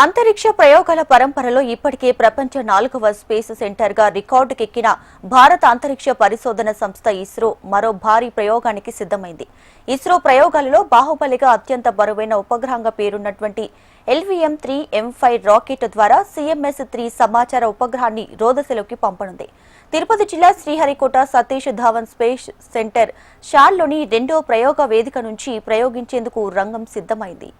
అంతరిక్ష ప్రయోగాల పరంపరలో ఇప్పటికే ప్రపంచ 4వ స్పేస్ సెంటర్గా రికార్డుకెక్కిన భారత అంతరిక్ష పరిశోధన సంస్థ ఇస్రో మరో భారీ ప్రయోగానికి సిద్ధమైంది. ఇస్రో ప్రయోగాలలో బాహుబలిగా అత్యంత బరువైన ఉపగ్రహంగా పేరున్నటువంటి LVM-3M5 రాకెట్ ద్వారా CMS-3 సమాచార ఉపగ్రహాన్ని రోదసలోకి పంపనుంది. తిరుపతి జిల్లా శ్రీహరికోట సతీష్ ధావన్ స్పేస్ సెంటర్ షార్లోని రెండో ప్రయోగ వేదిక నుంచి ప్రయోగించేందుకు రంగం సిద్ధమైంది.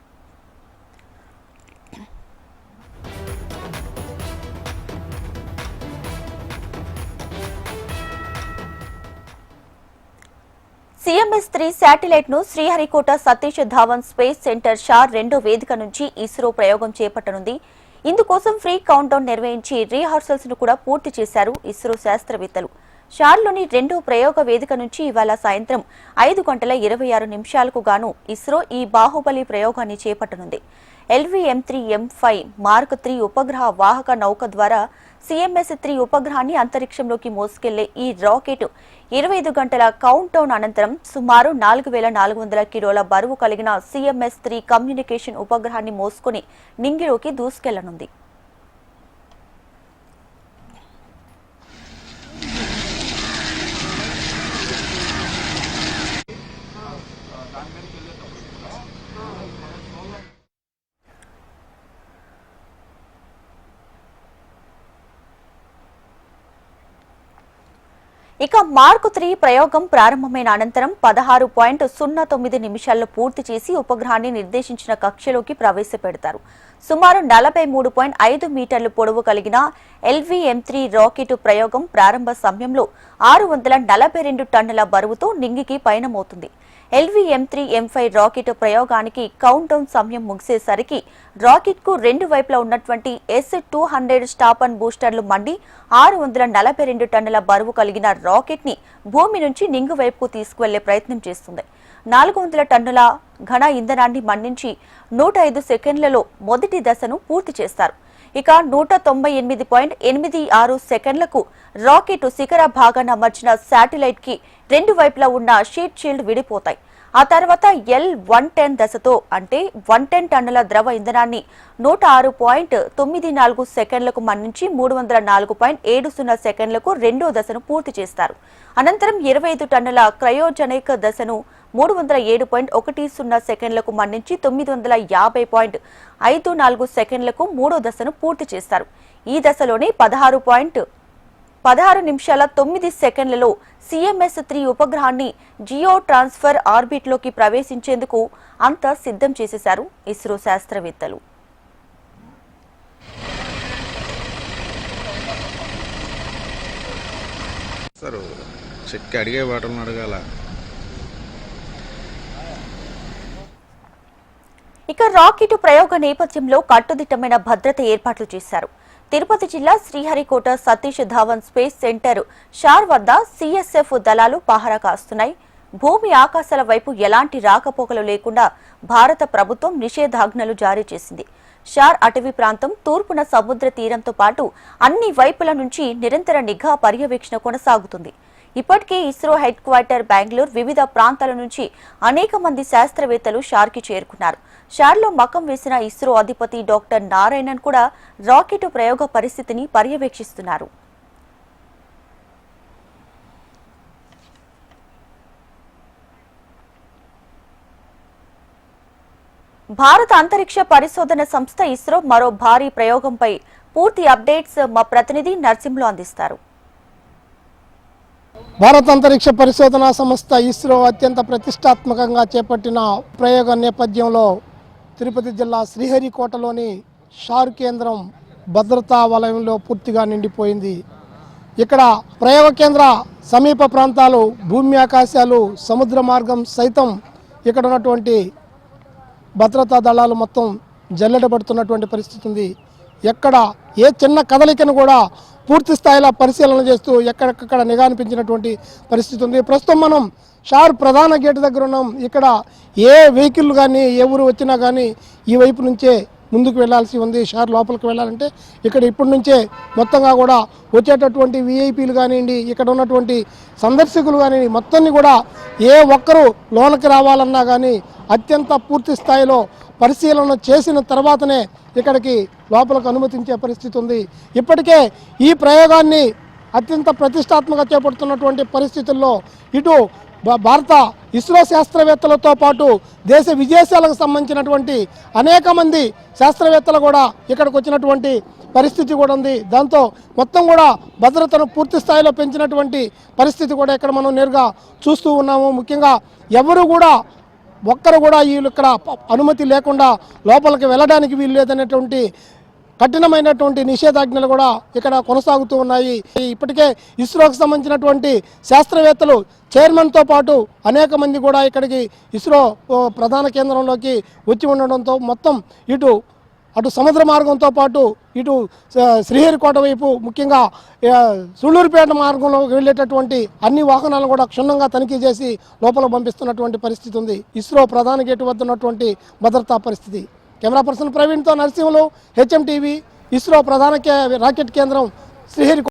CMS-3 శాటిలైట్ ను శ్రీహరికోట సతీష్ ధావన్ స్పేస్ సెంటర్ షార్ రెండో వేదిక నుంచి ఇస్రో ప్రయోగం చేపట్టనుంది. ఇందుకోసం ఫ్రీ కౌంట్ డౌన్ నిర్వహించి రిహార్సల్స్ ను కూడా పూర్తి చేశారు ఇస్రో శాస్త్రవేత్తలు. షార్లోని రెండో ప్రయోగ వేదిక నుంచి ఇవాళ సాయంత్రం 5:26 గాను ఇస్రో ఈ బాహుబలి ప్రయోగాన్ని చేపట్టనుంది. LVM-3M5 మార్క్ 3 ఉపగ్రహ వాహక నౌక ద్వారా CMS-3 ఉపగ్రహాన్ని అంతరిక్షంలోకి మోసుకెళ్లే ఈ రాకెట్ 25 గంటల కౌంట్ డౌన్ అనంతరం సుమారు 4400 కిలోల బరువు కలిగిన CMS-3 కమ్యూనికేషన్ ఉపగ్రహాన్ని మోసుకుని నింగిలోకి దూసుకెళ్లనుంది. ఇక మార్క్ 3 ప్రయోగం ప్రారంభమైన అనంతరం 16.09 నిమిషాల్లో పూర్తి చేసి ఉపగ్రహాన్ని నిర్దేశించిన కక్షలోకి ప్రవేశపెడతారు. సుమారు 43.5 మీటర్లు పొడవు కలిగిన LVM-3 రాకెట్ ప్రయోగం ప్రారంభ సమయంలో 642 టన్నుల బరువుతో నింగికి పయనమవుతుంది. LVM-3M5 రాకెట్ ప్రయోగానికి కౌంట్ డౌన్ సమయం ముగిసేసరికి రాకెట్ కు రెండు వైపులా ఉన్నటువంటి S-200 స్టాప్ అండ్ బూస్టర్లు మండి 642 టన్నుల బరువు కలిగిన రాకెట్ ని భూమి నుంచి నింగు వైపుకు తీసుకువెళ్లే ప్రయత్నం చేస్తుంది. 400 టన్నుల ఘన ఇంధనాన్ని మండించి 105 సెకండ్లలో మొదటి దశను పూర్తి చేస్తారు. ఇక 198.86 సెకండ్లకు రాకెట్ శిఖర భాగాన్ని అమర్చిన శాటిలైట్ కి రెండు వైపులా ఉన్న షీట్ షీల్డ్ విడిపోతాయి. ఆ తర్వాత L-110 దశతో అంటే 110 టన్నుల ద్రవ ఇంధనాన్ని 106.94 సెకండ్లకు మన్నించి 304.70 సెకండ్లకు రెండో దశను పూర్తి చేస్తారు. అనంతరం 25 టన్నుల క్రయోజనిక్ దశను 307.10 సెకండ్లకు మన్నించి 950.54 సెకండ్లకు మూడో దశను పూర్తి చేస్తారు. ఈ దశలోనే 16 నిమిషాల 9 సెకండ్లలో CMS-3 ఉపగ్రహాన్ని జియో ట్రాన్స్ఫర్ ఆర్బిట్ లోకి ప్రవేశించేందుకు అంతా సిద్ధం చేసేశారు ఇస్రో శాస్త్రవేత్తలు. ఇక రాకెట్ ప్రయోగ నేపథ్యంలో కట్టుదిట్టమైన భద్రత ఏర్పాట్లు చేశారు. తిరుపతి జిల్లా శ్రీహరికోట సతీష్ ధావన్ స్పేస్ సెంటర్ షార్ వద్ద CSF దళాలు పహారా కాస్తున్నాయి. భూమి ఆకాశాల వైపు ఎలాంటి రాకపోకలు లేకుండా భారత ప్రభుత్వం నిషేధాజ్ఞలు జారీ చేసింది. షార్ అటవీ ప్రాంతం తూర్పున సముద్ర తీరంతో పాటు అన్ని వైపుల నుంచి నిరంతర నిఘా పర్యవేక్షణ కొనసాగుతుంది. ఇప్పటికే ఇస్రో హెడ్ క్వార్టర్ బెంగళూరు వివిధ ప్రాంతాల నుంచి అనేక మంది శాస్త్రవేత్తలు షార్కి చేరుకున్నారు. షార్లో మకం వేసిన ఇస్రో అధిపతి డాక్టర్ నారాయణన్ కూడా రాకెట్ ప్రయోగ పరిస్థితిని పర్యవేక్షిస్తున్నారు. భారత అంతరిక్ష పరిశోధన సంస్థ ఇస్రో మరో భారీ ప్రయోగంపై పూర్తి అప్డేట్స్ మా ప్రతినిధి నర్సింహులు అందిస్తారు. భారత అంతరిక్ష పరిశోధన సంస్థ ఇస్రో అత్యంత ప్రతిష్టాత్మకంగా చేపట్టిన ప్రయోగ నేపథ్యంలో తిరుపతి జిల్లా శ్రీహరికోటలోని షార్ కేంద్రం భద్రతా వలయంలో పూర్తిగా నిండిపోయింది. ఇక్కడ ప్రయోగ కేంద్ర సమీప ప్రాంతాలు, భూమి ఆకాశాలు, సముద్ర మార్గం సైతం ఇక్కడ ఉన్నటువంటి భద్రతా దళాలు మొత్తం జల్లెడబడుతున్నటువంటి పరిస్థితి ఉంది. ఎక్కడ ఏ చిన్న కదలికను కూడా పూర్తి స్థాయిలో పరిశీలన చేస్తూ ఎక్కడెక్కడ నిఘా అనిపించినటువంటి పరిస్థితి ఉంది. ప్రస్తుతం మనం షార్ ప్రధాన గేటు దగ్గర ఉన్నాం. ఇక్కడ ఏ వెహికల్ కానీ ఎవరు వచ్చినా కానీ ఈ వైపు నుంచే ముందుకు వెళ్లాల్సి ఉంది. షార్ లోపలికి వెళ్ళాలంటే ఇక్కడ ఇప్పటి నుంచే మొత్తంగా కూడా వచ్చేటటువంటి విఐపీలు కానివ్వండి, ఇక్కడ ఉన్నటువంటి సందర్శకులు కానివ్వండి, మొత్తాన్ని కూడా ఏ ఒక్కరు లోనకి రావాలన్నా కానీ అత్యంత పూర్తి స్థాయిలో పరిశీలన చేసిన తర్వాతనే ఇక్కడికి లోపలికి అనుమతించే పరిస్థితి ఉంది. ఇప్పటికే ఈ ప్రయోగాన్ని అత్యంత ప్రతిష్టాత్మకంగా చేపడుతున్నటువంటి పరిస్థితుల్లో ఇటు భారత ఇస్రో శాస్త్రవేత్తలతో పాటు దేశ విదేశాలకు సంబంధించినటువంటి అనేక మంది శాస్త్రవేత్తలు కూడా ఇక్కడికి వచ్చినటువంటి పరిస్థితి కూడా ఉంది. దాంతో మొత్తం కూడా భద్రతను పూర్తి స్థాయిలో పెంచినటువంటి పరిస్థితి కూడా ఇక్కడ మనం నేరుగా చూస్తూ ఉన్నాము. ముఖ్యంగా ఎవరు కూడా ఒక్కరు కూడా వీళ్ళు ఇక్కడ అనుమతి లేకుండా లోపలికి వెళ్ళడానికి వీలు లేదనేటువంటి కఠినమైనటువంటి నిషేధాజ్ఞలు కూడా ఇక్కడ కొనసాగుతూ ఉన్నాయి. ఇప్పటికే ఇస్రోకి సంబంధించినటువంటి శాస్త్రవేత్తలు చైర్మన్తో పాటు అనేక మంది కూడా ఇక్కడికి ఇస్రో ప్రధాన కేంద్రంలోకి వచ్చి ఉండడంతో మొత్తం అటు సముద్ర మార్గంతో పాటు ఇటు శ్రీహరికోట వైపు ముఖ్యంగా సూళ్లూరుపేట మార్గంలో వెళ్ళేటటువంటి అన్ని వాహనాలను కూడా క్షుణ్ణంగా తనిఖీ చేసి లోపల పంపిస్తున్నటువంటి పరిస్థితి ఉంది. ఇస్రో ప్రధాన గేటు వద్ద ఉన్నటువంటి భద్రతా పరిస్థితి. కెమెరా పర్సన్ ప్రవీణ్తో నరసింహులు, HM టీవీ, ఇస్రో ప్రధాన రాకెట్ కేంద్రం శ్రీహరికోట.